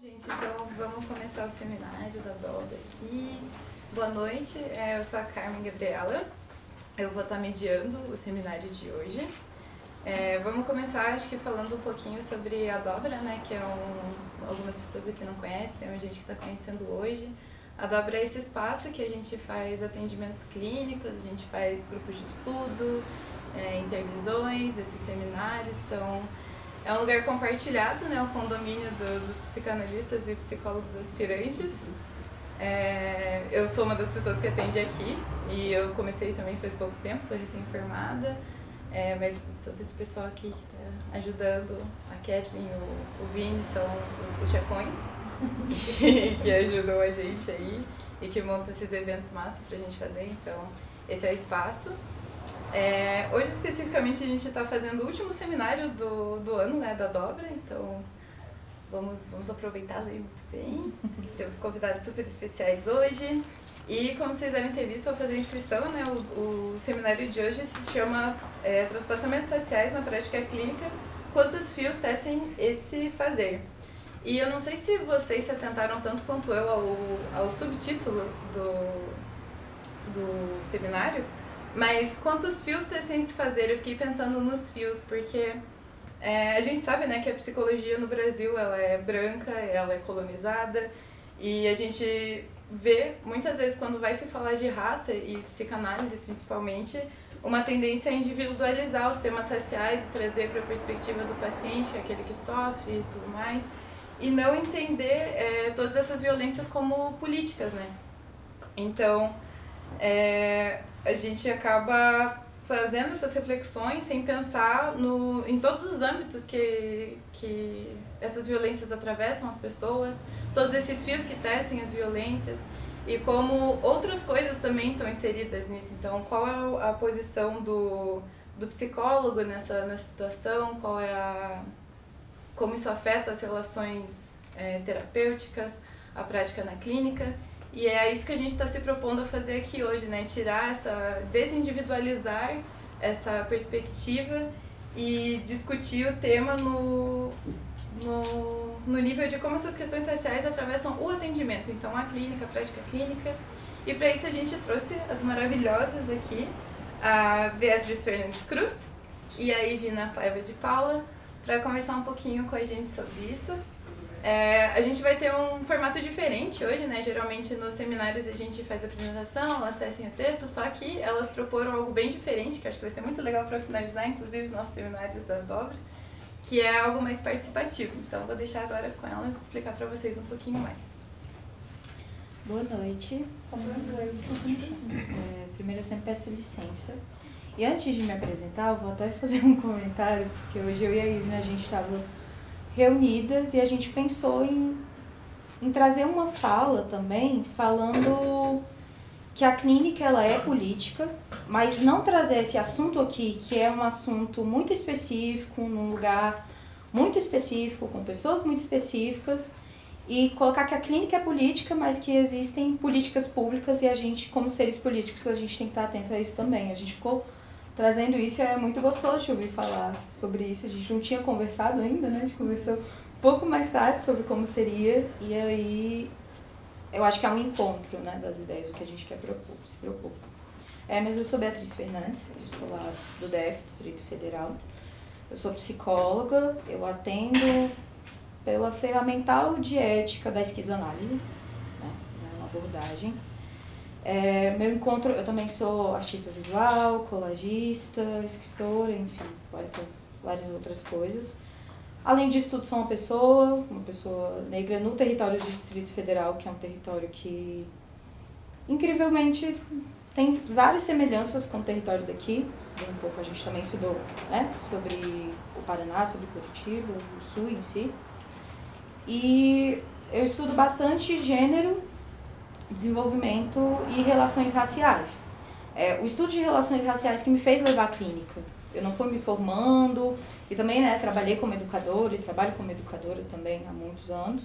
Gente, então vamos começar o seminário da Dobra aqui. Boa noite, eu sou a Carmen Gabriela, eu vou estar mediando o seminário de hoje. Vamos começar, acho que falando um pouquinho sobre a Dobra, né, que algumas pessoas aqui não conhecem, tem gente que está conhecendo hoje. A Dobra é esse espaço que a gente faz atendimentos clínicos, a gente faz grupos de estudo, intervisões, esses seminários, então é um lugar compartilhado, né, o condomínio dos psicanalistas e psicólogos aspirantes. Eu sou uma das pessoas que atende aqui e eu comecei também faz pouco tempo, sou recém-formada, mas sou desse pessoal aqui que está ajudando, a Kathleen e o Vini são os chefões que ajudam a gente aí e que montam esses eventos massa pra gente fazer, então esse é o espaço. Hoje especificamente a gente está fazendo o último seminário do ano, né, da Dobra, então vamos aproveitá-lo aí muito bem. Temos convidados super especiais hoje e, como vocês devem ter visto ao fazer a inscrição, né, o seminário de hoje se chama Transpassamentos Raciais na Prática Clínica, quantos fios tecem esse fazer? E eu não sei se vocês se atentaram tanto quanto eu ao subtítulo do seminário, mas quantos fios tecem esse fazer? Eu fiquei pensando nos fios, porque a gente sabe, né, que a psicologia no Brasil ela é branca, ela é colonizada, e a gente vê muitas vezes quando vai se falar de raça e psicanálise principalmente, uma tendência a individualizar os temas raciais e trazer para a perspectiva do paciente, que é aquele que sofre e tudo mais, e não entender todas essas violências como políticas, né? Então, a gente acaba fazendo essas reflexões sem pensar em todos os âmbitos que essas violências atravessam as pessoas, todos esses fios que tecem as violências e como outras coisas também estão inseridas nisso. Então, qual é a posição do psicólogo nessa situação, como isso afeta as relações terapêuticas, a prática na clínica. E é isso que a gente está se propondo a fazer aqui hoje, né? Desindividualizar essa perspectiva e discutir o tema no nível de como essas questões raciais atravessam o atendimento. Então, a clínica, a prática clínica. E para isso a gente trouxe as maravilhosas aqui, a Beatriz Fernandes Cruz e a Ivina Paiva de Paula, para conversar um pouquinho com a gente sobre isso. A gente vai ter um formato diferente hoje, né? Geralmente nos seminários a gente faz a apresentação, elas tecem o texto, só que elas proporam algo bem diferente, que acho que vai ser muito legal para finalizar, inclusive os nossos seminários da Dobra, que é algo mais participativo. Então vou deixar agora com elas explicar para vocês um pouquinho mais. Boa noite. Boa noite. Primeiro eu sempre peço licença. E antes de me apresentar, eu vou até fazer um comentário, porque hoje eu e a Ivna, a gente estava reunidas e a gente pensou em trazer uma fala também, falando que a clínica ela é política, mas não trazer esse assunto aqui, que é um assunto muito específico, num lugar muito específico, com pessoas muito específicas, e colocar que a clínica é política, mas que existem políticas públicas e a gente, como seres políticos, a gente tem que estar atento a isso também. A gente ficou trazendo isso e é muito gostoso de ouvir falar sobre isso. A gente não tinha conversado ainda, né? A gente conversou um pouco mais tarde sobre como seria e aí eu acho que é um encontro, né, das ideias, o que a gente quer se propor. Mas eu sou Beatriz Fernandes, eu sou lá do DF, Distrito Federal. Eu sou psicóloga, eu atendo pela ferramental de ética da esquizoanálise, né, uma abordagem. Meu encontro, eu também sou artista visual, colagista, escritora, enfim, várias outras coisas. Além disso tudo, sou uma pessoa negra no território do Distrito Federal, que é um território que, incrivelmente, tem várias semelhanças com o território daqui. Um pouco a gente também estudou, né, sobre o Paraná, sobre Curitiba, o Sul em si. E eu estudo bastante gênero, desenvolvimento e relações raciais. O estudo de relações raciais que me fez levar à clínica. Eu não fui me formando e também, né, trabalhei como educadora e trabalho como educadora também há muitos anos.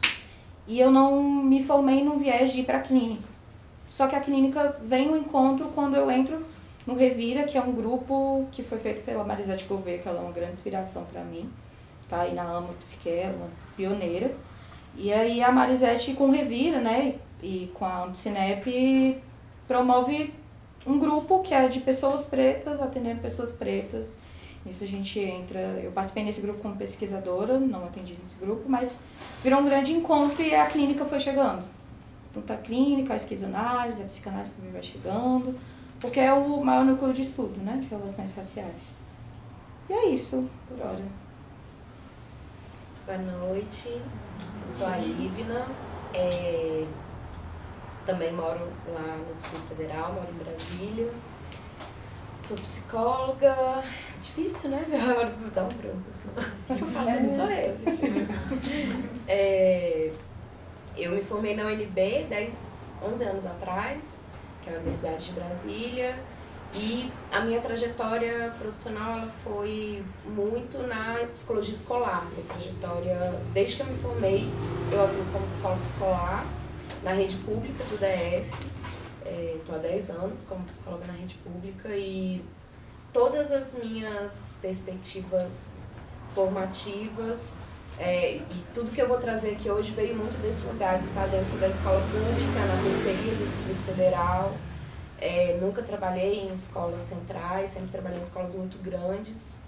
E eu não me formei num viés de ir para a clínica. Só que a clínica vem ao encontro quando eu entro no Revira, que é um grupo que foi feito pela Marisete Gouveia, que ela é uma grande inspiração para mim, tá? E na AMA Psique, uma pioneira. E aí a Marisete com o Revira, né, e com a Amcinep promove um grupo que é de pessoas pretas, atendendo pessoas pretas. Nisso a gente entra, eu participei nesse grupo como pesquisadora, não atendi nesse grupo, mas virou um grande encontro e a clínica foi chegando. Tanto a clínica, a esquizoanálise, a psicanálise também vai chegando, porque é o maior núcleo de estudo, né, de relações raciais. E é isso, por hora. Boa noite, eu sou a Ivna, também moro lá no Distrito Federal, moro em Brasília. Sou psicóloga, difícil, né? A hora de dar um branco assim. Eu falo assim, sou eu. Eu me formei na UNB 11 anos atrás, que é a Universidade de Brasília, e a minha trajetória profissional ela foi muito na psicologia escolar. Minha trajetória, desde que eu me formei, eu atuo como psicóloga escolar na rede pública do DF. Estou há 10 anos como psicóloga na rede pública e todas as minhas perspectivas formativas e tudo que eu vou trazer aqui hoje veio muito desse lugar de estar dentro da escola pública, na periferia do Distrito Federal. Nunca trabalhei em escolas centrais, sempre trabalhei em escolas muito grandes.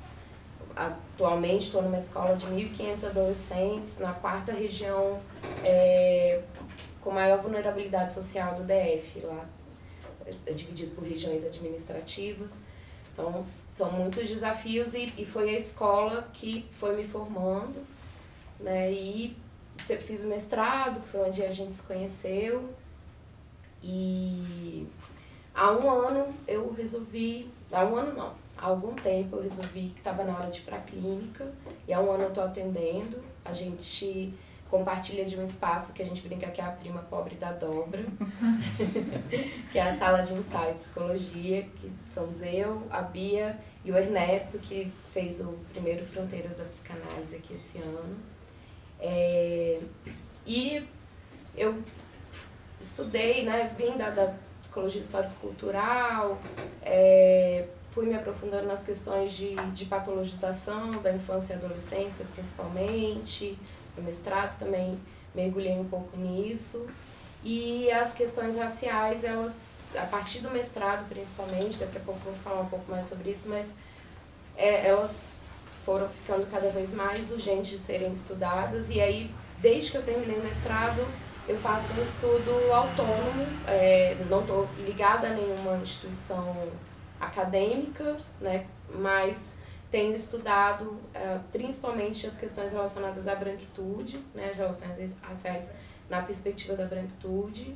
Atualmente estou numa escola de 1.500 adolescentes, na 4ª região com maior vulnerabilidade social do DF, lá é dividido por regiões administrativas. Então, são muitos desafios e foi a escola que foi me formando, né? E fiz o mestrado, que foi onde a gente se conheceu. E há um ano eu resolvi, há algum tempo eu resolvi que estava na hora de ir para a clínica. E há um ano eu estou atendendo. A gente compartilha de um espaço que a gente brinca que é a prima pobre da dobra, que é a sala de ensaio e psicologia, que somos eu, a Bia e o Ernesto, que fez o primeiro Fronteiras da Psicanálise aqui esse ano. E eu estudei, né, vim da psicologia histórico-cultural, fui me aprofundando nas questões de patologização da infância e adolescência, principalmente. No mestrado também mergulhei um pouco nisso. E as questões raciais, elas, a partir do mestrado principalmente, daqui a pouco eu vou falar um pouco mais sobre isso, mas elas foram ficando cada vez mais urgentes de serem estudadas. E aí, desde que eu terminei o mestrado, eu faço um estudo autônomo, não estou ligada a nenhuma instituição acadêmica, né, mas tenho estudado principalmente as questões relacionadas à branquitude, né, as relações raciais na perspectiva da branquitude.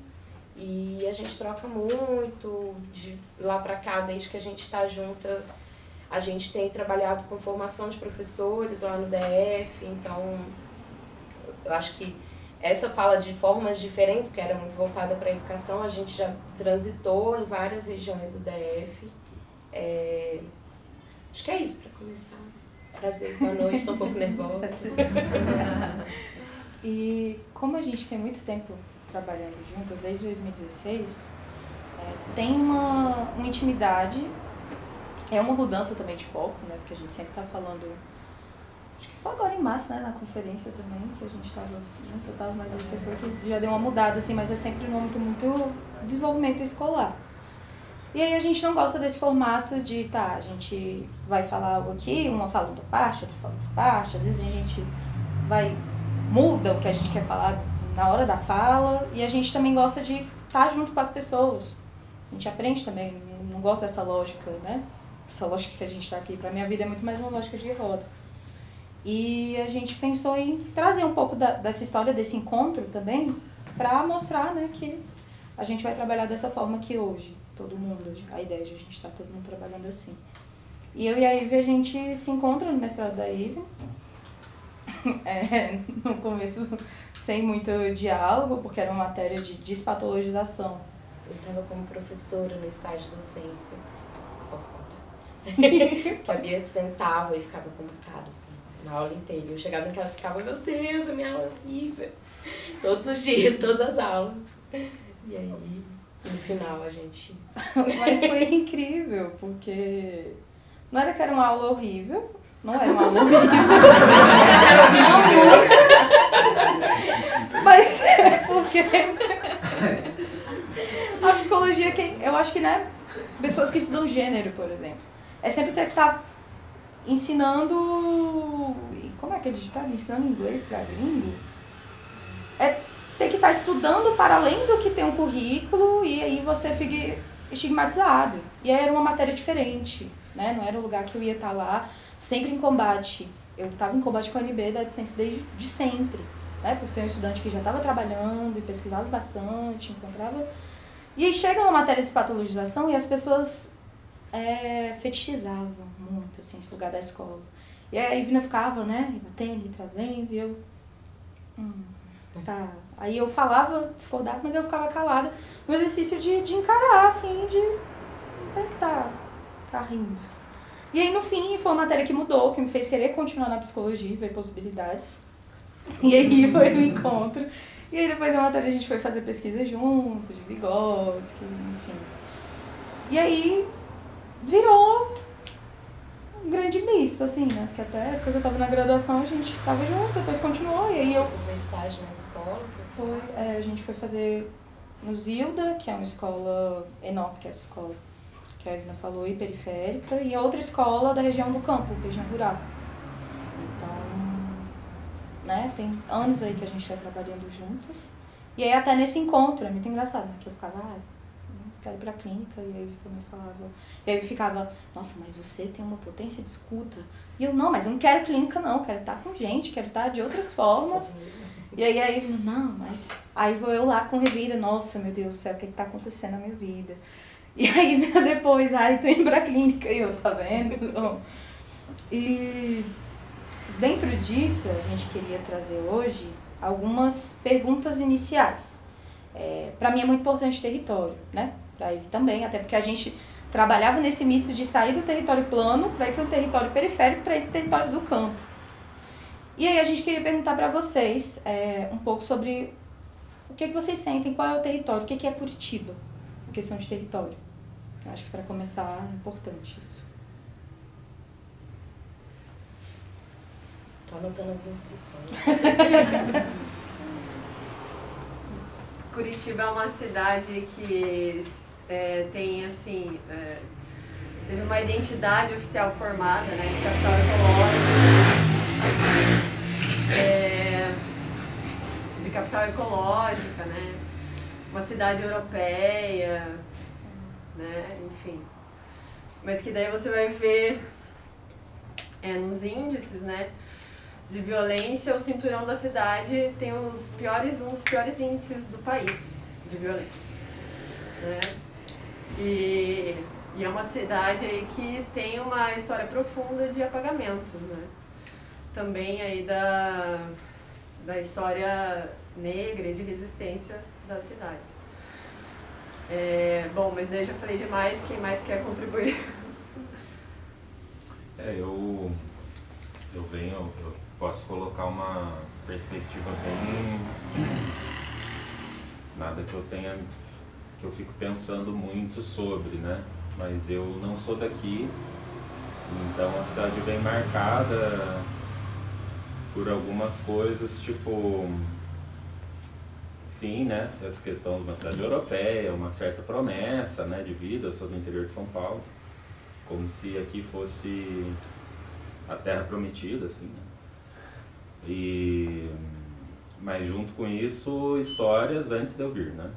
E a gente troca muito, de lá para cá, desde que a gente está junta, a gente tem trabalhado com formação de professores lá no DF, então eu acho que essa fala de formas diferentes, porque era muito voltada para a educação, a gente já transitou em várias regiões do DF. Acho que é isso para começar. Prazer, boa noite, estou um pouco nervosa. E como a gente tem muito tempo trabalhando juntas, desde 2016, tem uma intimidade, é uma mudança também de foco, né? Porque a gente sempre está falando, acho que só agora em março, né, na conferência também, que a gente estava junto, mas isso foi que já deu uma mudada, assim, mas é sempre no âmbito muito desenvolvimento escolar. E aí a gente não gosta desse formato de, a gente vai falar algo aqui, uma fala outra parte, outra fala outra parte, às vezes a gente muda o que a gente quer falar na hora da fala, e a gente também gosta de estar junto com as pessoas. A gente aprende também, não gosta dessa lógica, né? Essa lógica que a gente está aqui, pra minha vida é muito mais uma lógica de roda. E a gente pensou em trazer um pouco dessa história, desse encontro também, para mostrar, né, que a gente vai trabalhar dessa forma aqui hoje. Todo mundo, a ideia de a gente estar todo mundo trabalhando assim. E eu e a Ivy, a gente se encontra no mestrado da Ivy. No começo, sem muito diálogo, porque era uma matéria de despatologização. Eu estava como professora no estágio de docência. Posso contar? Que a Bia sentava e ficava com uma cara assim, na aula inteira. Eu chegava em casa e ficava, meu Deus, a minha aula é horrível. Todos os dias, todas as aulas. E aí, no final, a gente... Mas foi incrível, porque não era que era uma aula horrível, não era uma aula horrível. Era horrível. Porque a psicologia, eu acho que, né, pessoas que estudam gênero, por exemplo, é sempre ter que estar ensinando, como é que ele está ensinando inglês para gringo? É ter que estar estudando para além do que tem um currículo e aí você fica estigmatizado. E aí era uma matéria diferente, né? Não era o lugar que eu ia estar lá, sempre em combate. Eu estava em combate com a UNB da AdSense desde sempre, né? Por ser um estudante que já estava trabalhando e pesquisava bastante, encontrava... E aí chega uma matéria de patologização e as pessoas fetichizavam muito, assim, esse lugar da escola. E aí a Ivna ficava, né, batendo e trazendo, e eu... tá. Aí eu falava, discordava, mas eu ficava calada. No exercício de encarar, assim, de... tem que tá rindo. E aí, no fim, foi uma matéria que mudou, que me fez querer continuar na psicologia, ver possibilidades. E aí foi o encontro. E aí depois da matéria a gente foi fazer pesquisa juntos, de Vygotsky, enfim. E aí virou um grande misto, assim, né? Porque até a época que eu tava na graduação a gente tava junto, depois continuou. E aí eu... fazer estágio na escola? A gente foi fazer no Zilda, que é uma escola enorme, que é a escola que a Evna falou, e periférica, e outra escola da região do campo, região rural. Então, né, tem anos aí que a gente está trabalhando juntos. E aí até nesse encontro, é muito engraçado, né, que eu ficava, quero ir pra clínica, e aí também falava, e aí ficava, nossa, mas você tem uma potência de escuta. E eu, não, mas eu não quero clínica não, quero estar com gente, quero estar de outras formas. E aí, não, mas... Aí vou eu lá com revira, nossa, meu Deus do céu, o que tá acontecendo na minha vida? E aí, depois, tô indo pra clínica, e eu, tá vendo? E dentro disso, a gente queria trazer hoje algumas perguntas iniciais. Pra mim é muito importante território, né? Pra Ivy também, até porque a gente trabalhava nesse misto de sair do território plano para ir para um território periférico, para ir para o território do campo. E aí a gente queria perguntar para vocês um pouco sobre o que vocês sentem, qual é o território, o que é Curitiba, em questão de território. Eu acho que para começar é importante isso. Tô anotando as inscrições. Curitiba é uma cidade que tem, assim, teve uma identidade oficial formada, né, de capital ecológica, né, uma cidade europeia, né, enfim. Mas que daí você vai ver nos índices, né, de violência, o cinturão da cidade tem um dos piores índices do país de violência, né? E é uma cidade aí que tem uma história profunda de apagamentos, né? Também aí da história negra e de resistência da cidade. Bom, mas daí já falei demais, quem mais quer contribuir? Eu posso colocar uma perspectiva bem... Nada que eu fico pensando muito sobre, né? Mas eu não sou daqui, então a cidade é bem marcada por algumas coisas, tipo... Sim, né? Essa questão de uma cidade europeia, uma certa promessa, né, de vida. Eu sou do interior de São Paulo, como se aqui fosse a terra prometida, assim, né? Mas junto com isso, histórias antes de eu vir, né?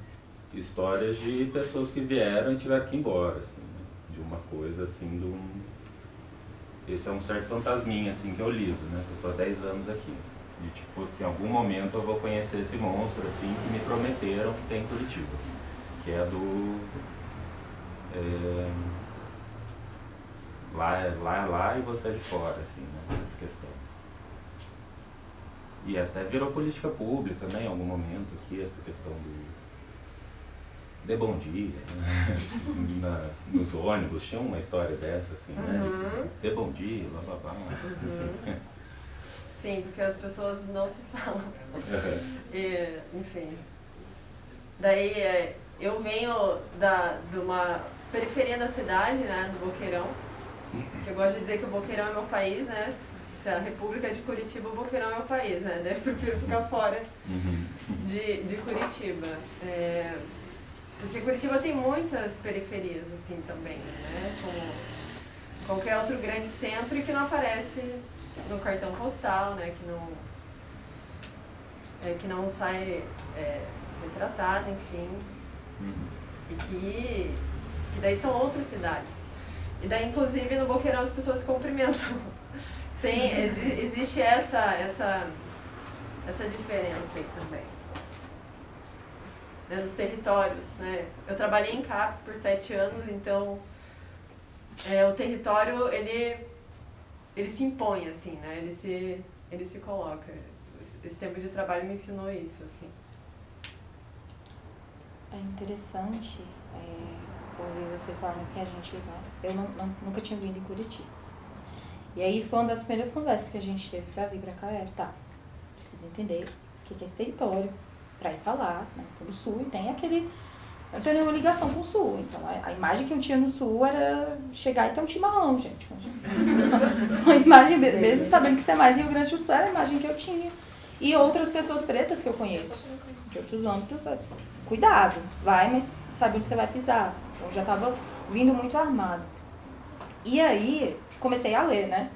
Histórias de pessoas que vieram e tiveram que ir embora, assim, né? De uma coisa, assim, Esse é um certo fantasminha, assim, que eu lido, né? Eu tô há 10 anos aqui. De, tipo, em algum momento eu vou conhecer esse monstro, assim, que me prometeram que tem em Curitiba. Que é lá e você é de fora, assim, né? Essa questão. E até virou política pública, né, em algum momento aqui, essa questão de bom dia, né? Nos ônibus, tinha uma história dessa, assim, né? De bom dia, blá blá blá. Sim, porque as pessoas não se falam. Enfim. Daí eu venho de uma periferia da cidade, né, do Boqueirão. Que eu gosto de dizer que o Boqueirão é meu país, né? se a República de Curitiba, o Boqueirão é o país, né? Daí eu prefiro ficar fora de Curitiba. Porque Curitiba tem muitas periferias, assim, também, né? Como qualquer outro grande centro e que não aparece no cartão postal, né? Que não sai retratado, enfim. E que daí são outras cidades. E daí, inclusive, no Boqueirão as pessoas se cumprimentam. Existe essa diferença aí também. Né, dos territórios, né? Eu trabalhei em CAPES por 7 anos, então o território, ele se impõe, assim, né? Ele se coloca. Esse tempo de trabalho me ensinou isso, assim. É interessante ouvir vocês falando que a gente, né? Eu nunca tinha vindo em Curitiba. E aí foi uma das primeiras conversas que a gente teve pra vir pra cá, preciso entender o que é esse território, pra ir falar, né? No Sul, e tem aquele... Eu não tenho nenhuma ligação com o Sul, então a imagem que eu tinha no Sul era chegar e ter um chimarrão, gente. Uma imagem, mesmo sabendo que isso é mais Rio Grande do Sul, era a imagem que eu tinha. E outras pessoas pretas que eu conheço, de outros âmbitos, cuidado, vai, mas sabe onde você vai pisar. Então eu já estava vindo muito armado. E aí comecei a ler, né?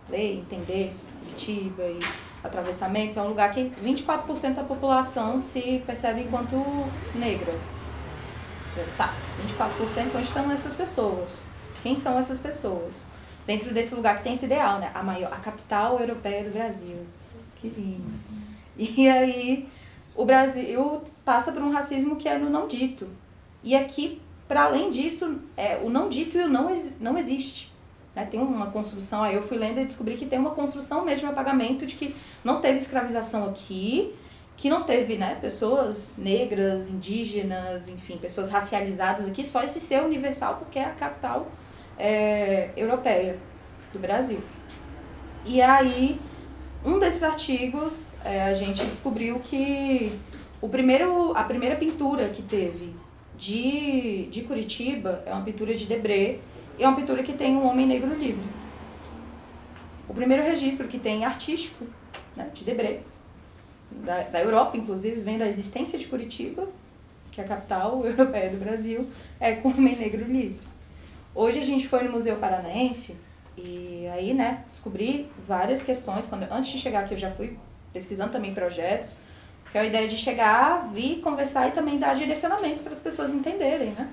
Ler, entender sobre Curitiba e atravessamentos. É um lugar que 24% da população se percebe enquanto negra. Tá, 24%, onde estão essas pessoas? Quem são essas pessoas? Dentro desse lugar que tem esse ideal, né? A capital europeia do Brasil. Que lindo. E aí, o Brasil passa por um racismo que é no não dito. E aqui, para além disso, o não dito e o não existe. Né? Tem uma construção, aí eu fui lendo e descobri que tem uma construção mesmo de apagamento de que não teve escravização aqui, que não teve, né, pessoas negras, indígenas, enfim, pessoas racializadas aqui, só esse ser universal porque é a capital europeia do Brasil. E aí, um desses artigos, a gente descobriu que a primeira pintura que teve de Curitiba é uma pintura de Debré, e é uma pintura que tem um homem negro livre. O primeiro registro que tem artístico, né, de Debré, da Europa, inclusive, vem da existência de Curitiba, que é a capital europeia do Brasil, com um homem negro livre. Hoje a gente foi no Museu Paranaense e aí, né, descobri várias questões. Antes de chegar aqui eu já fui pesquisando também projetos, que é a ideia de chegar, vir, conversar e também dar direcionamentos para as pessoas entenderem, né?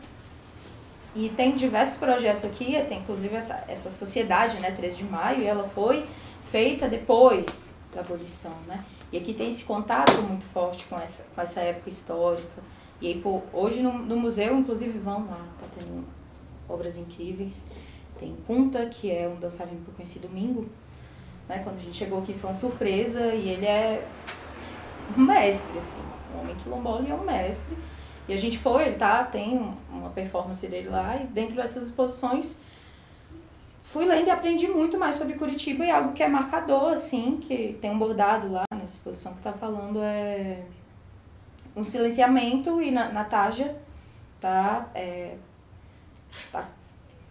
E tem diversos projetos aqui, tem inclusive essa sociedade, né, 13 de maio, e ela foi feita depois da abolição, né? E aqui tem esse contato muito forte com essa época histórica. E aí, hoje no museu, inclusive, vão lá, tá tendo obras incríveis. Tem Kunta, que é um dançarino que eu conheci domingo, né? Quando a gente chegou aqui foi uma surpresa, e ele é um mestre, assim, um homem quilombola e é um mestre. E a gente foi, tem uma performance dele lá, e dentro dessas exposições fui lendo e aprendi muito mais sobre Curitiba, e algo que é marcador, assim, que tem um bordado lá nessa exposição que tá falando um silenciamento, e na tarja tá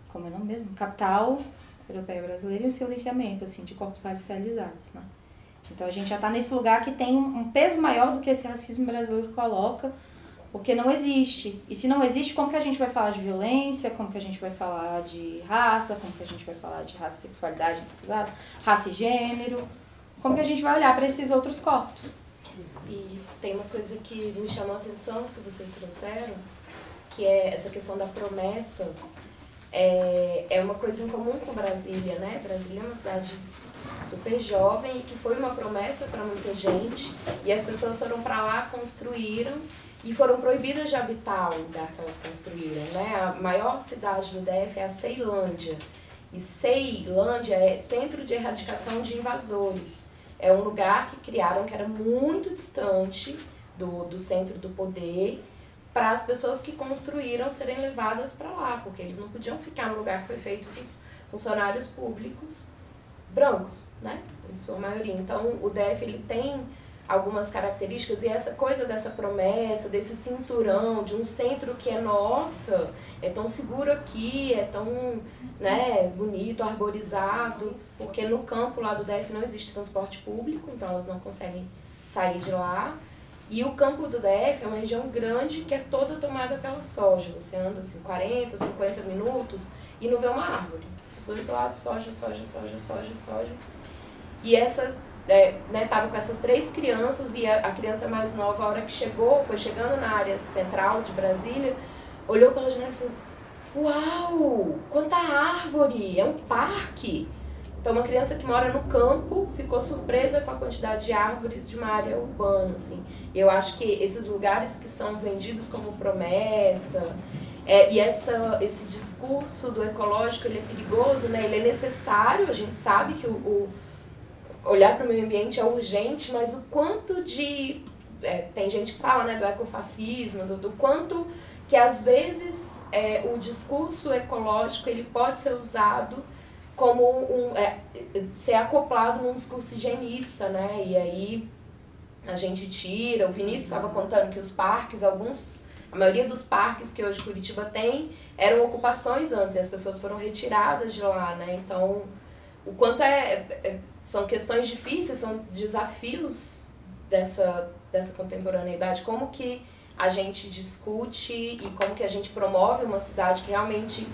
como é o nome mesmo? Capital Europeia Brasileira, e um silenciamento, assim, de corpos racializados, né? Então a gente já tá nesse lugar que tem um peso maior do que esse racismo brasileiro coloca, porque não existe. E se não existe, como que a gente vai falar de violência, como que a gente vai falar de raça, como que a gente vai falar de raça, sexualidade, raça e gênero, como que a gente vai olhar para esses outros corpos? E tem uma coisa que me chamou a atenção, que vocês trouxeram, que é essa questão da promessa. É uma coisa em comum com Brasília, né? Brasília é uma cidade super jovem e que foi uma promessa para muita gente, e as pessoas foram para lá, construíram, e foram proibidas de habitar o lugar que elas construíram, né? A maior cidade do DF é a Ceilândia, e Ceilândia é Centro de Erradicação de Invasores. É um lugar que criaram que era muito distante do centro do poder, para as pessoas que construíram serem levadas para lá, porque eles não podiam ficar no lugar que foi feito para os funcionários públicos brancos, né? Em sua maioria. Então, o DF ele tem algumas características, e essa coisa dessa promessa, desse cinturão, de um centro que é nossa, é tão seguro aqui, é tão, né, bonito, arborizado, porque no campo lá do DF não existe transporte público, então elas não conseguem sair de lá. E o campo do DF é uma região grande que é toda tomada pela soja. Você anda assim 40, 50 minutos e não vê uma árvore. Dos dois lados, soja, soja, soja, soja, soja. E essa, tava com essas 3 crianças, e a criança mais nova, a hora que chegou, foi chegando na área central de Brasília, olhou pela janela e falou: uau, quanta árvore, é um parque. Então uma criança que mora no campo ficou surpresa com a quantidade de árvores de uma área urbana, assim. E eu acho que esses lugares que são vendidos como promessa, e esse discurso do ecológico, ele é perigoso, né? Ele é necessário, a gente sabe que olhar para o meio ambiente é urgente, mas o quanto de... tem gente que fala, né, do ecofascismo, do quanto que às vezes o discurso ecológico ele pode ser usado como ser acoplado num discurso higienista, né? E aí a gente tira. O Vinícius estava contando que os parques, a maioria dos parques que hoje Curitiba tem eram ocupações antes, e as pessoas foram retiradas de lá, né? Então, o quanto são questões difíceis, são desafios dessa contemporaneidade, como que a gente discute e como que a gente promove uma cidade que realmente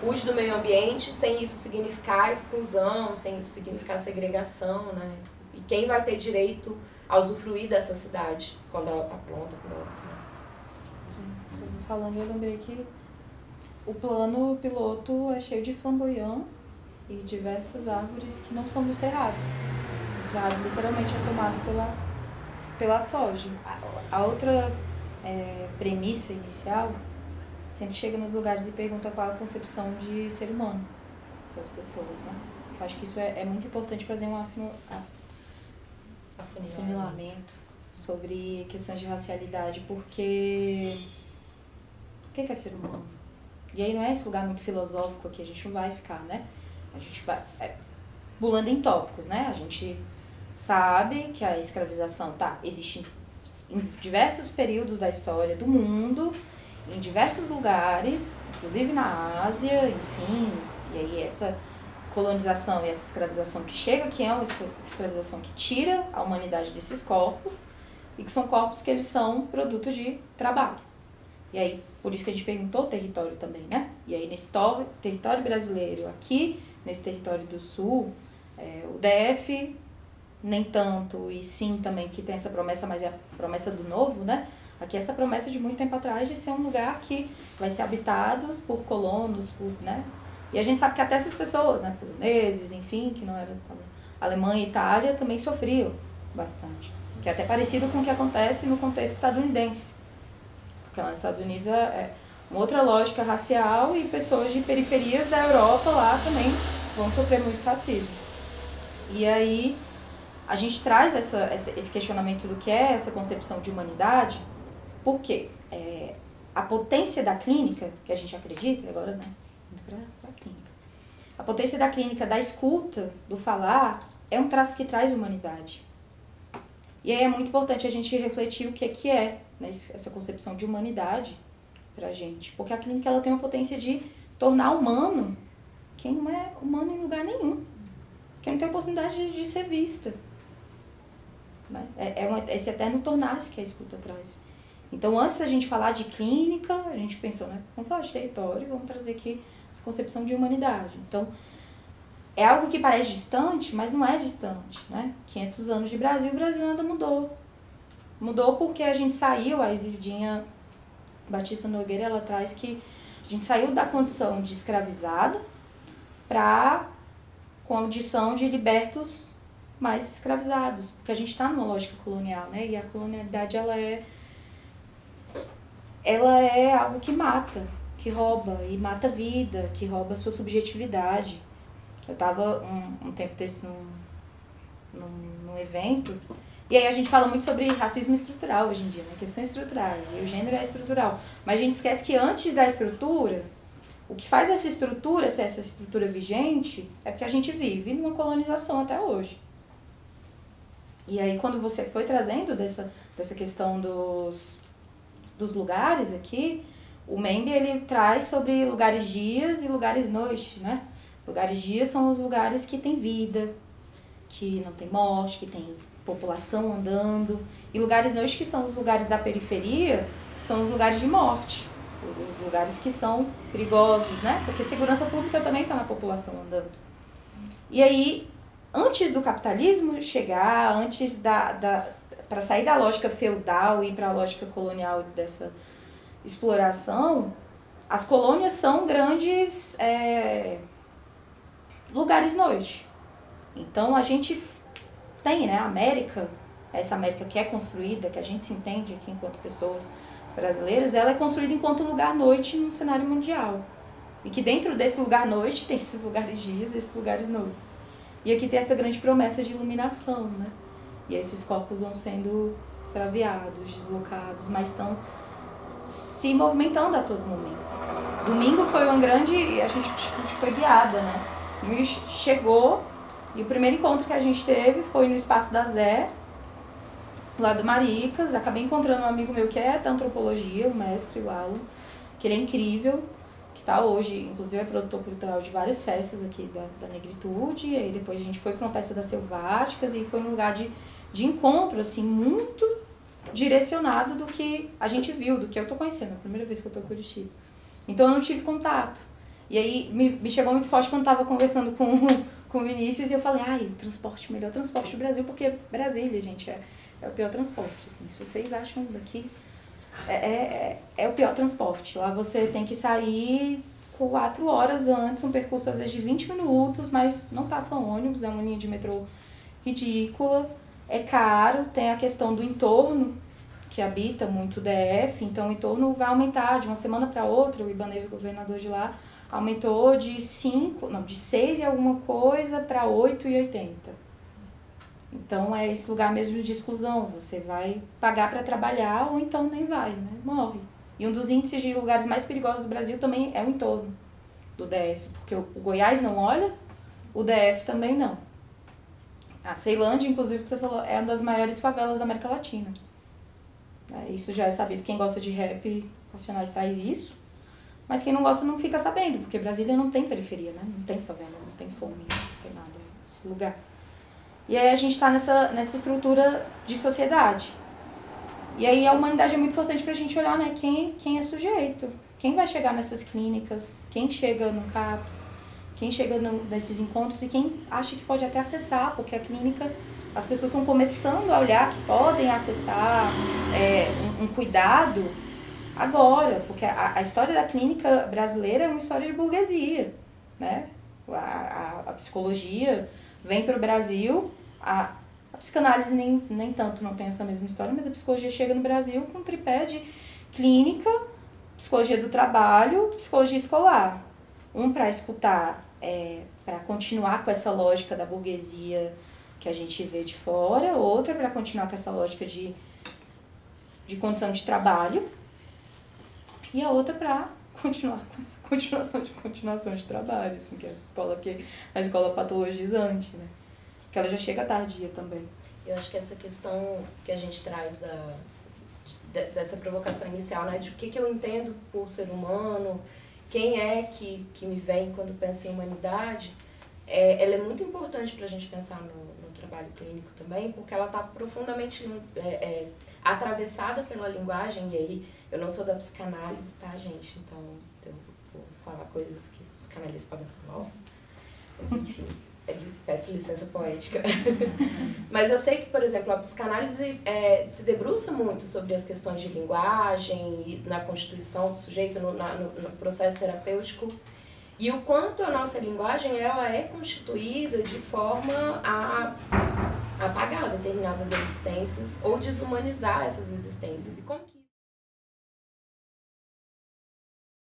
cuide do meio ambiente, sem isso significar exclusão, sem isso significar segregação, né? E quem vai ter direito a usufruir dessa cidade quando ela está pronta, quando ela está... Falando, eu lembrei que o plano piloto é cheio de flamboyant e diversas árvores que não são do cerrado. O cerrado literalmente é tomado pela soja. A outra premissa inicial sempre chega nos lugares e pergunta qual a concepção de ser humano das pessoas, né? Eu acho que isso é muito importante fazer um afunilamento sobre questões de racialidade, porque o que é ser humano? E aí não é esse lugar muito filosófico aqui, a gente não vai ficar, né? A gente vai pulando em tópicos, né? A gente sabe que a escravização existe em diversos períodos da história do mundo, em diversos lugares, inclusive na Ásia, enfim, e aí essa colonização e essa escravização que chega aqui é uma escravização que tira a humanidade desses corpos, e que são corpos que eles são produto de trabalho. E aí, por isso que a gente perguntou o território também, né? E aí nesse território brasileiro aqui, nesse território do Sul, o DF, nem tanto, e sim também que tem essa promessa, mas é a promessa do novo, né? Aqui essa promessa de muito tempo atrás de ser um lugar que vai ser habitado por colonos, né? E a gente sabe que até essas pessoas, né, poloneses, enfim, que não eram Alemanha e Itália, também sofriam bastante. Que é até parecido com o que acontece no contexto estadunidense. Porque lá nos Estados Unidos é uma outra lógica racial, e pessoas de periferias da Europa lá também vão sofrer muito racismo. E aí a gente traz esse questionamento do que é essa concepção de humanidade. Por quê? A potência da clínica, que a gente acredita, agora, né, indo para a clínica, a potência da clínica, da escuta, do falar, é um traço que traz humanidade. E aí é muito importante a gente refletir o que é, né, essa concepção de humanidade pra gente. Porque a clínica ela tem uma potência de tornar humano quem não é humano em lugar nenhum. Quem não tem oportunidade de ser vista. Né? Esse eterno tornar-se que a escuta traz. Então, antes da gente falar de clínica, a gente pensou, né? Vamos falar de território, vamos trazer aqui essa concepção de humanidade. Então, é algo que parece distante, mas não é distante, né? 500 anos de Brasil, o Brasil nada mudou. Mudou porque a gente saiu, a Isildinha Batista Nogueira, ela traz que a gente saiu da condição de escravizado para condição de libertos mais escravizados, porque a gente está numa lógica colonial, né? E a colonialidade, ela é algo que mata, que rouba, e mata a vida, que rouba a sua subjetividade. Eu estava um tempo desse num evento, e aí a gente fala muito sobre racismo estrutural hoje em dia, né? Questões estruturais, e o gênero é estrutural. Mas a gente esquece que antes da estrutura, o que faz essa estrutura ser essa estrutura vigente é porque a gente vive numa colonização até hoje. E aí, quando você foi trazendo dessa questão dos lugares aqui, o Membe, ele traz sobre lugares dias e lugares noite, né? Lugares dias são os lugares que tem vida, que não tem morte, que tem população andando. E lugares noite, que são os lugares da periferia, são os lugares de morte. Os lugares que são perigosos, né? Porque segurança pública também está na população andando. E aí, antes do capitalismo chegar, antes para sair da lógica feudal e ir para a lógica colonial dessa exploração, as colônias são grandes lugares noite. Então a gente tem, né, a América, essa América que é construída, que a gente se entende aqui enquanto pessoas brasileiras, ela é construída enquanto lugar noite no cenário mundial. E que dentro desse lugar noite tem esses lugares dias e esses lugares noites. E aqui tem essa grande promessa de iluminação, né? E aí esses corpos vão sendo extraviados, deslocados, mas estão se movimentando a todo momento. Domingo foi uma grande... a gente foi guiada, né? Domingo chegou e o primeiro encontro que a gente teve foi no Espaço da Zé, lá do Maricas. Acabei encontrando um amigo meu que é da antropologia, o mestre, o Alan, que ele é incrível, que tá hoje, inclusive é produtor cultural de várias festas aqui da negritude. E aí depois a gente foi para uma peça das Selváticas e foi num lugar de encontro, assim, muito direcionado do que a gente viu, do que eu tô conhecendo, a primeira vez que eu tô em Curitiba. Então eu não tive contato. E aí me chegou muito forte quando tava conversando com o Vinícius e eu falei, ai, transporte, melhor transporte do Brasil, porque Brasília, gente, é o pior transporte, assim, se vocês acham daqui, é o pior transporte. Lá você tem que sair 4 horas antes, um percurso às vezes de 20 minutos, mas não passa ônibus, é uma linha de metrô ridícula, é caro, tem a questão do entorno, que habita muito o DF, então o entorno vai aumentar de uma semana para outra. O Ibanez, o governador de lá, aumentou de 6 e alguma coisa para 8,80. Então é esse lugar mesmo de exclusão, você vai pagar para trabalhar ou então nem vai, né? Morre. E um dos índices de lugares mais perigosos do Brasil também é o entorno do DF, porque o Goiás não olha, o DF também não. A Ceilândia, inclusive, que você falou, é uma das maiores favelas da América Latina. Isso já é sabido, quem gosta de rap Racionais traz isso, mas quem não gosta não fica sabendo, porque Brasília não tem periferia, né? Não tem favela, não tem fome, não tem nada nesse lugar. E aí a gente está nessa estrutura de sociedade. E aí a humanidade é muito importante pra gente olhar, né, quem é sujeito, quem vai chegar nessas clínicas, quem chega no CAPS, quem chega nesses encontros e quem acha que pode até acessar, porque a clínica, as pessoas estão começando a olhar que podem acessar um cuidado agora, porque a história da clínica brasileira é uma história de burguesia, né? A psicologia vem para o Brasil, a psicanálise nem tanto não tem essa mesma história, mas a psicologia chega no Brasil com um tripé de clínica, psicologia do trabalho, psicologia escolar. Um para escutar, para continuar com essa lógica da burguesia que a gente vê de fora, outra para continuar com essa lógica de condição de trabalho, e a outra para continuar com essa continuação de trabalho, assim, que é a escola patologizante, né? Que ela já chega tardia também. Eu acho que essa questão que a gente traz dessa provocação inicial, né, de o que eu entendo por ser humano, quem é que me vem quando penso em humanidade, ela é muito importante para a gente pensar no trabalho clínico também, porque ela está profundamente atravessada pela linguagem, e aí eu não sou da psicanálise, tá, gente? Então eu vou falar coisas que os psicanalistas podem falar, mas enfim, peço licença poética. Mas eu sei que, por exemplo, a psicanálise se debruça muito sobre as questões de linguagem e na constituição do sujeito, no processo terapêutico, e o quanto a nossa linguagem ela é constituída de forma a apagar determinadas existências ou desumanizar essas existências. E como